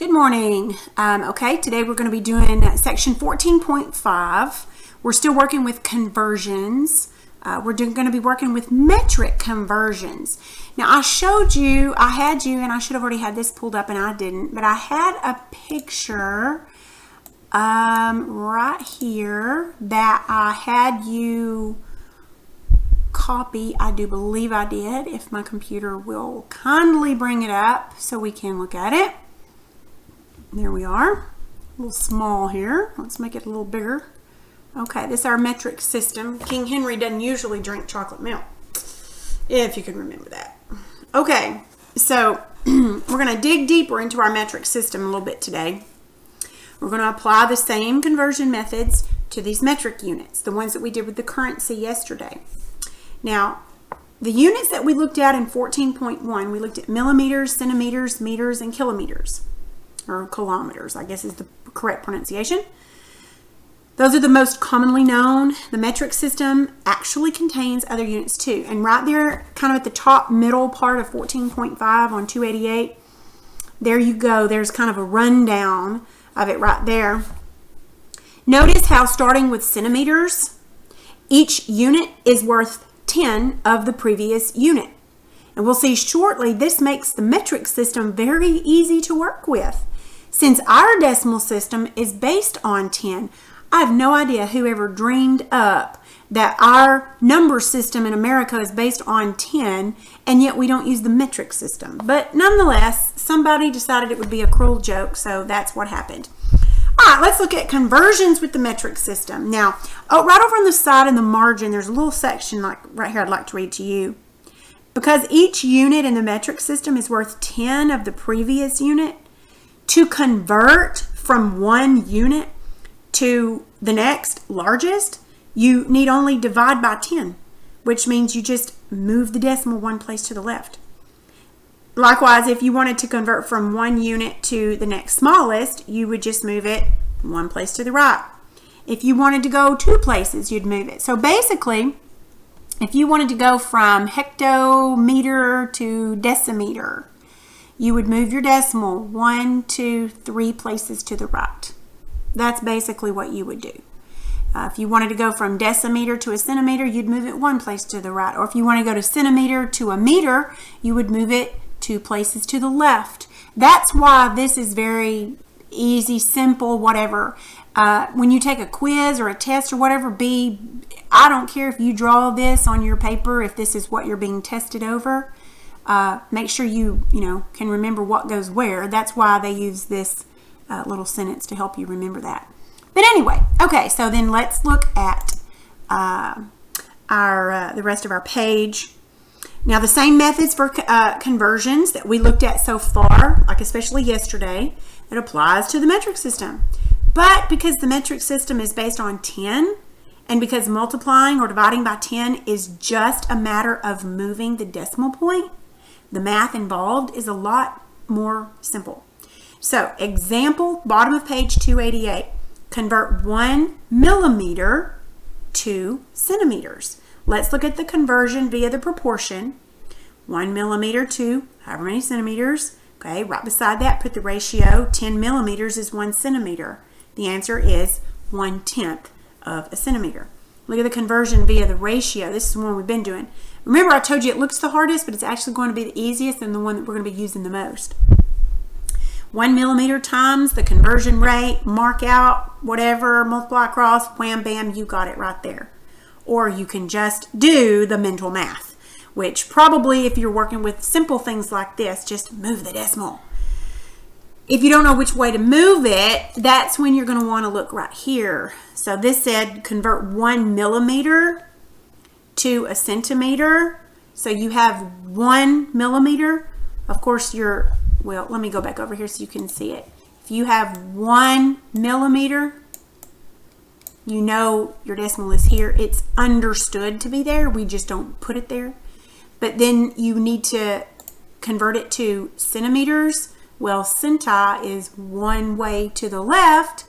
Good morning. Okay, today we're going to be doing section 14.5. We're still working with conversions. We're going to be working with metric conversions. Now I had you, and I should have already had this pulled up and I didn't, but I had a picture right here that I had you copy. I do believe I did, if my computer will kindly bring it up so we can look at it. There we are. A little small here. Let's make it a little bigger. Okay, this is our metric system. King Henry doesn't usually drink chocolate milk, if you can remember that. Okay, so we're going to dig deeper into our metric system a little bit today. We're going to apply the same conversion methods to these metric units, the ones that we did with the currency yesterday. Now, the units that we looked at in 14.1, we looked at millimeters, centimeters, meters, and kilometers. Or kilometers, I guess is the correct pronunciation. Those are the most commonly known. The metric system actually contains other units too. And right there, kind of at the top middle part of 14.5 on 288, there you go. There's kind of a rundown of it right there. Notice how starting with centimeters, each unit is worth 10 of the previous unit. And we'll see shortly, this makes the metric system very easy to work with. Since our decimal system is based on 10, I have no idea who ever dreamed up that our number system in America is based on 10, and yet we don't use the metric system. But nonetheless, somebody decided it would be a cruel joke, so that's what happened. All right, let's look at conversions with the metric system. Now, right over on the side in the margin, there's a little section like right here I'd like to read to you. Because each unit in the metric system is worth 10 of the previous unit, to convert from one unit to the next largest, you need only divide by 10, which means you just move the decimal one place to the left. Likewise, if you wanted to convert from one unit to the next smallest, you would just move it one place to the right. If you wanted to go two places, you'd move it. So basically, if you wanted to go from hectometer to decimeter, you would move your decimal 1, 2, 3 places to the right. That's basically what you would do. If you wanted to go from decimeter to a centimeter, you'd move it one place to the right. Or if you want to go to centimeter to a meter, you would move it 2 places to the left. That's why this is very easy, simple, whatever. When you take a quiz or a test or whatever, I don't care if you draw this on your paper, if this is what you're being tested over. Make sure you can remember what goes where. That's why they use this little sentence to help you remember that. But anyway, okay, so then let's look at the rest of our page. Now, the same methods for conversions that we looked at so far, like especially yesterday, it applies to the metric system. But because the metric system is based on 10, and because multiplying or dividing by 10 is just a matter of moving the decimal point, the math involved is a lot more simple. So, example, bottom of page 288, convert 1 millimeter to centimeters. Let's look at the conversion via the proportion. 1 millimeter to however many centimeters. Okay, right beside that, put the ratio. 10 millimeters is 1 centimeter. The answer is 1/10 of a centimeter. Look at the conversion via the ratio. This is the one we've been doing. Remember, I told you it looks the hardest, but it's actually going to be the easiest and the one that we're going to be using the most. 1 millimeter times the conversion rate, mark out, whatever, multiply across, wham, bam, you got it right there. Or you can just do the mental math, which probably if you're working with simple things like this, just move the decimal. If you don't know which way to move it, that's when you're going to want to look right here. So this said convert 1 millimeter to a centimeter. So you have 1 millimeter. Of course, well, let me go back over here so you can see it. If you have 1 millimeter, you know your decimal is here. It's understood to be there. We just don't put it there. But then you need to convert it to centimeters. Well, centi is one way to the left.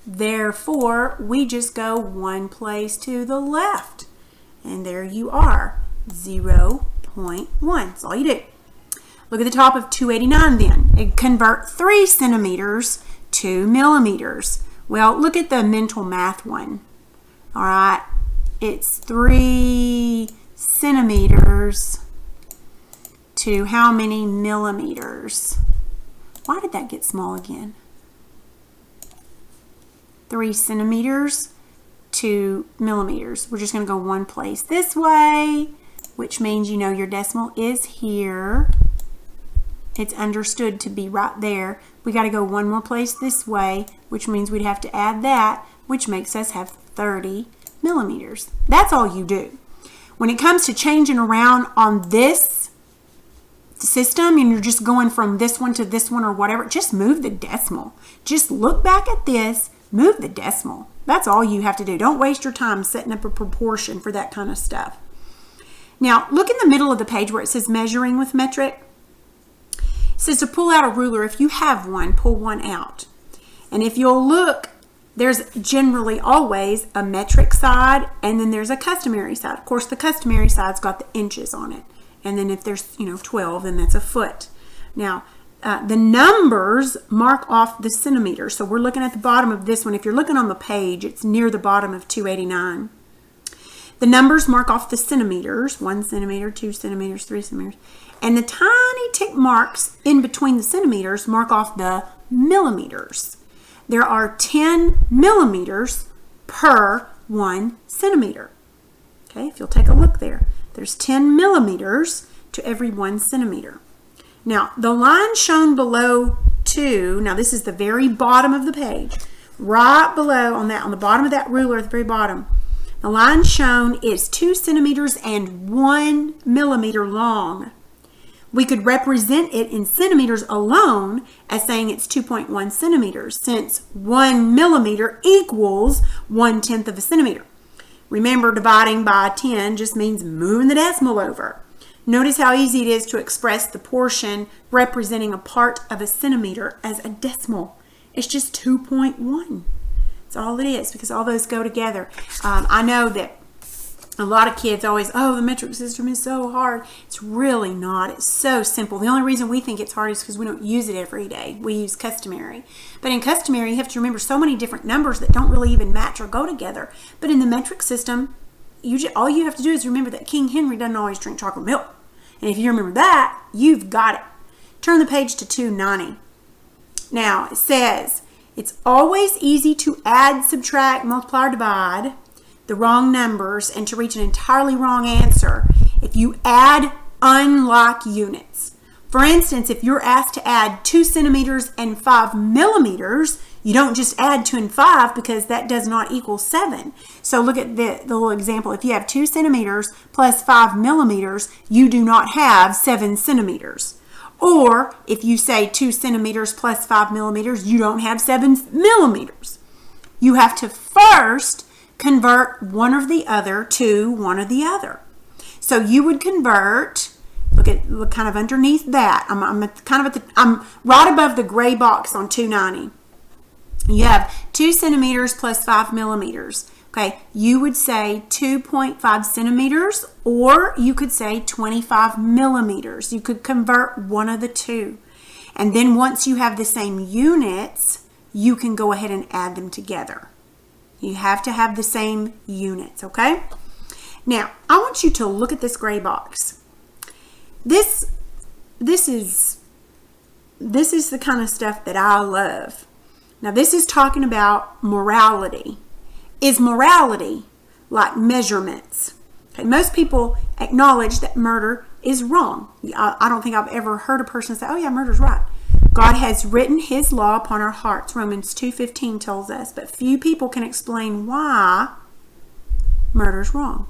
Therefore, we just go one place to the left. And there you are, 0.1. That's all you do. Look at the top of 289 then. It convert 3 centimeters to millimeters. Well, look at the mental math one. All right, it's 3 centimeters to how many millimeters? Why did that get small again? 3 centimeters to millimeters. We're just going to go one place this way, which means you know your decimal is here. It's understood to be right there. We got to go one more place this way, which means we'd have to add that, which makes us have 30 millimeters. That's all you do. When it comes to changing around on this system and you're just going from this one to this one or whatever, just move the decimal. Just look back at this, move the decimal. That's all you have to do. Don't waste your time setting up a proportion for that kind of stuff. Now, look in the middle of the page where it says measuring with metric. It says to pull out a ruler. If you have one, pull one out. And if you'll look, there's generally always a metric side and then there's a customary side. Of course, the customary side's got the inches on it. And then if there's, 12, then that's a foot. Now, the numbers mark off the centimeters. So we're looking at the bottom of this one. If you're looking on the page, it's near the bottom of 289. The numbers mark off the centimeters, 1 centimeter, 2 centimeters, 3 centimeters. And the tiny tick marks in between the centimeters mark off the millimeters. There are 10 millimeters per 1 centimeter. Okay, if you'll take a look there, there's 10 millimeters to every 1 centimeter. Now, the line shown below 2, now this is the very bottom of the page, right below on the bottom of that ruler at the very bottom, the line shown is 2 centimeters and 1 millimeter long. We could represent it in centimeters alone as saying it's 2.1 centimeters since 1 millimeter equals 1/10 of a centimeter. Remember, dividing by 10 just means moving the decimal over. Notice how easy it is to express the portion representing a part of a centimeter as a decimal. It's just 2.1. That's all it is because all those go together. I know that a lot of kids always, oh, the metric system is so hard. It's really not. It's so simple. The only reason we think it's hard is because we don't use it every day. We use customary. But in customary, you have to remember so many different numbers that don't really even match or go together. But in the metric system, all you have to do is remember that King Henry doesn't always drink chocolate milk. And if you remember that, you've got it. Turn the page to 290. Now, it says, it's always easy to add, subtract, multiply, or divide the wrong numbers and to reach an entirely wrong answer if you add unlike units. For instance, if you're asked to add 2 centimeters and 5 millimeters, you don't just add 2 and 5 because that does not equal 7. So look at the little example. If you have 2 centimeters plus 5 millimeters, you do not have 7 centimeters. Or if you say 2 centimeters plus 5 millimeters, you don't have 7 millimeters. You have to first convert one or the other to one or the other. So you would convert, look kind of underneath that. I'm right above the gray box on 290. You have 2 centimeters plus 5 millimeters. Okay, you would say 2.5 centimeters, or you could say 25 millimeters. You could convert one of the two. And then once you have the same units, you can go ahead and add them together. You have to have the same units, okay? Now, I want you to look at this gray box. This is the kind of stuff that I love. Now, this is talking about morality. Is morality like measurements? Okay, most people acknowledge that murder is wrong. I don't think I've ever heard a person say, oh yeah, murder's right. God has written his law upon our hearts. Romans 2:15 tells us, but few people can explain why murder's wrong.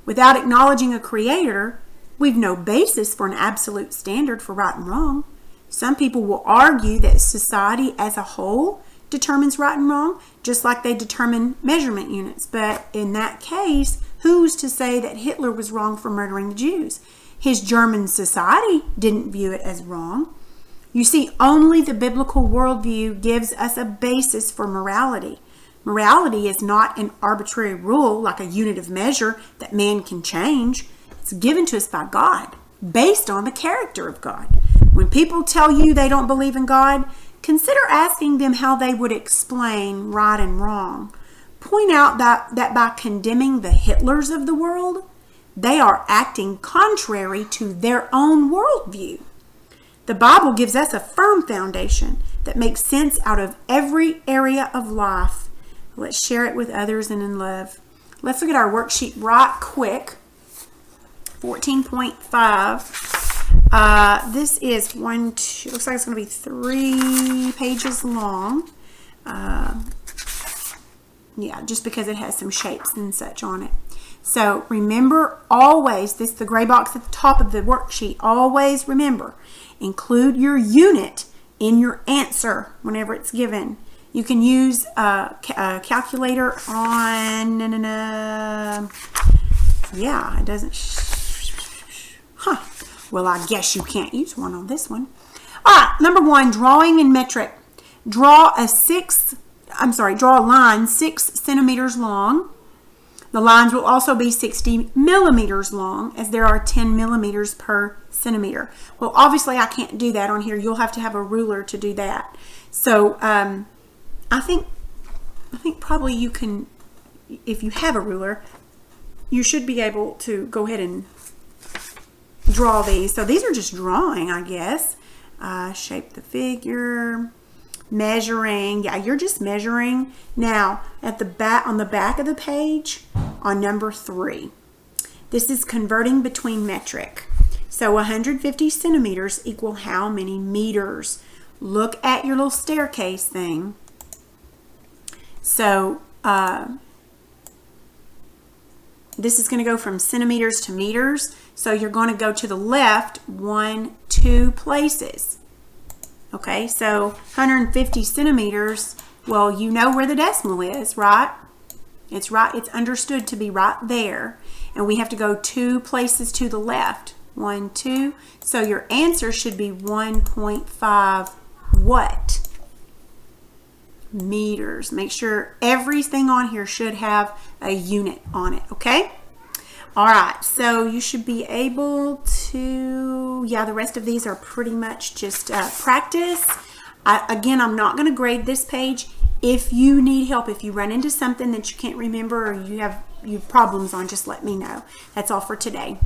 Without acknowledging a creator, we've no basis for an absolute standard for right and wrong. Some people will argue that society as a whole determines right and wrong, just like they determine measurement units. But in that case, who's to say that Hitler was wrong for murdering the Jews? His German society didn't view it as wrong. You see, only the biblical worldview gives us a basis for morality. Morality is not an arbitrary rule like a unit of measure that man can change. It's given to us by God, based on the character of God. When people tell you they don't believe in God, consider asking them how they would explain right and wrong. Point out that by condemning the Hitlers of the world, they are acting contrary to their own worldview. The Bible gives us a firm foundation that makes sense out of every area of life. Let's share it with others and in love. Let's look at our worksheet right quick. 14.5. This is looks like it's going to be 3 pages long. Yeah, just because it has some shapes and such on it. So remember always, this is the gray box at the top of the worksheet. Always remember, include your unit in your answer whenever it's given. You can use a calculator on, yeah, it doesn't, well, I guess you can't use one on this one. All right, number 1, drawing in metric. Draw a line 6 centimeters long. The lines will also be 60 millimeters long, as there are 10 millimeters per centimeter. Well, obviously I can't do that on here. You'll have to have a ruler to do that. So I think probably you can, if you have a ruler, you should be able to go ahead and draw these. So these are just drawing, I guess. Shape the figure. Measuring, yeah, you're just measuring. Now, at the back, on the back of the page, on number 3, this is converting between metric. So 150 centimeters equal how many meters? Look at your little staircase thing. So this is going to go from centimeters to meters. So you're going to go to the left 2 places. Okay, so 150 centimeters, well, you know where the decimal is, right? It's understood to be right there. And we have to go 2 places to the left. 1, 2. So your answer should be 1.5 what? Meters. Make sure everything on here should have a unit on it, okay? All right, so you should be able to, yeah, the rest of these are pretty much just practice. Again, I'm not going to grade this page. If you need help, if you run into something that you can't remember or you have problems on, just let me know. That's all for today.